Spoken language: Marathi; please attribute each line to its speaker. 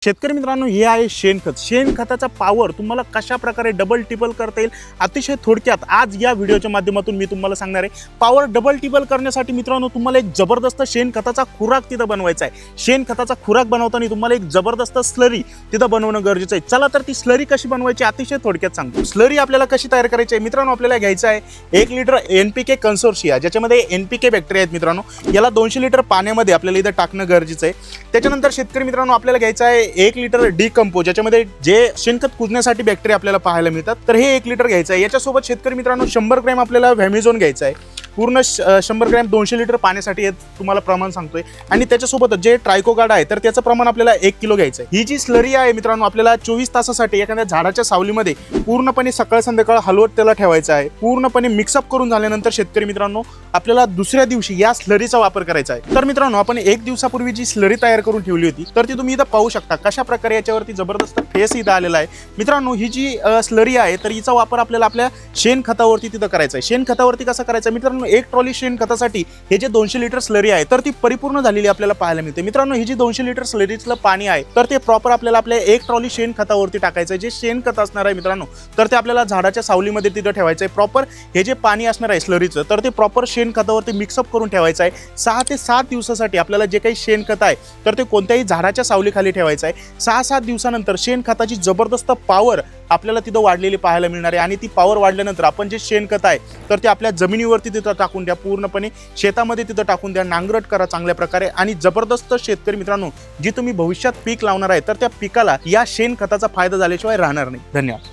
Speaker 1: शेतकरी मित्रांनो, हे आहे शेणखत. शेणखताचा पॉवर तुम्हाला कशा प्रकारे डबल टिबल करता येईल अतिशय थोडक्यात आज या व्हिडिओच्या माध्यमातून मी तुम्हाला सांगणार आहे. पॉवर डबल टिबल करण्यासाठी मित्रांनो तुम्हाला एक जबरदस्त शेणखताचा खुराक तिथं बनवायचा आहे. शेणखताचा खुराक बनवताना तुम्हाला एक जबरदस्त स्लरी तिथं बनवणं गरजेचं आहे. चला तर ती स्लरी कशी बनवायची अतिशय थोडक्यात सांगतो. स्लरी आपल्याला कशी तयार करायची आहे मित्रांनो, आपल्याला घ्यायचं आहे 1 लिटर NPK कन्सोर्शिया, ज्याच्यामध्ये NPK बॅक्टेरिया आहेत मित्रांनो. याला 200 लिटर पाण्यामध्ये आपल्याला इथं टाकणं गरजेचं आहे. त्याच्यानंतर शेतकरी मित्रांनो आपल्याला घ्यायचं आहे 1 लिटर डिकम्पोज, ज्याच्यामध्ये जे शेणखत कुजण्यासाठी बॅक्टेरिया आपल्याला पाहायला मिळतात. तर हे 1 लिटर घ्यायचं आहे. याच्यासोबत शेतकरी मित्रांनो 100 ग्रॅम आपल्याला व्हॅमेझोन घ्यायचं आहे. पूर्ण 100 ग्रॅम 200 लिटर पाण्यासाठी हे तुम्हाला प्रमाण सांगतोय. आणि त्याच्यासोबत जे ट्रायकोगार्ड आहे तर त्याचं प्रमाण आपल्याला 1 किलो घ्यायचं आहे. ही जी स्लरी आहे मित्रांनो आपल्याला 24 तासासाठी एखाद्या झाडाच्या सावलीमध्ये पूर्णपणे सकाळ संध्याकाळ हलवत त्याला ठेवायचं आहे. पूर्णपणे मिक्सअप करून झाल्यानंतर शेतकरी मित्रांनो आपल्याला दुसऱ्या दिवशी या स्लरीचा वापर करायचा आहे. तर मित्रांनो आपण 1 दिवसापूर्वी जी स्लरी तयार करून ठेवली होती तर ती तुम्ही इथं पाहू शकता कशा प्रकारे याच्यावरती जबरदस्त फेस इथं आलेला आहे. मित्रांनो ही जी स्लरी आहे तर हिचा वापर आपल्याला आपल्या शेणखतावरती तिथं करायचा आहे. शेणखतावरती कसं करायचं मित्रांनो, 1 ट्रॉली शेणखतासाठी हे जे 200 लिटर स्लरी आहे तर ती परिपूर्ण झालेली आपल्याला पाहायला मिळते. मित्रांनो ही जी 200 लिटर स्लरीचं पाणी आहे तर ते प्रॉपर आपल्याला आपल्या 1 ट्रॉली शेणखतावरती टाकायचं आहे. जे शेणखत असणार आहे मित्रांनो तर ते आपल्याला झाडाच्या सावलीमध्ये तिथं ठेवायचं आहे. प्रॉपर हे जे पाणी असणार आहे स्लरीचं तर ते प्रॉपर शेणखतावरती मिक्सअप करून ठेवायचं आहे. 6 ते 7 दिवसासाठी आपल्याला जे काही शेणखत आहे तर ते कोणत्याही झाडाच्या सावलीखाली ठेवायचं आहे. 6-7 दिवसानंतर शेणखताची जबरदस्त पॉवर आपल्याला तिथं वाढलेली पाहायला मिळणार आहे. आणि ती पॉवर वाढल्यानंतर आपण जे शेणखत आहे तर ते आपल्या जमिनीवरती तिथं टाकून द्या, पूर्णपणे शेतामध्ये तिथं टाकून द्या, नांगरट करा चांगल्या प्रकारे. आणि जबरदस्त शेतकरी मित्रांनो जी तुम्ही भविष्यात पीक लावणार आहे तर त्या पिकाला या शेणखताचा फायदा झाल्याशिवाय राहणार नाही. धन्यवाद.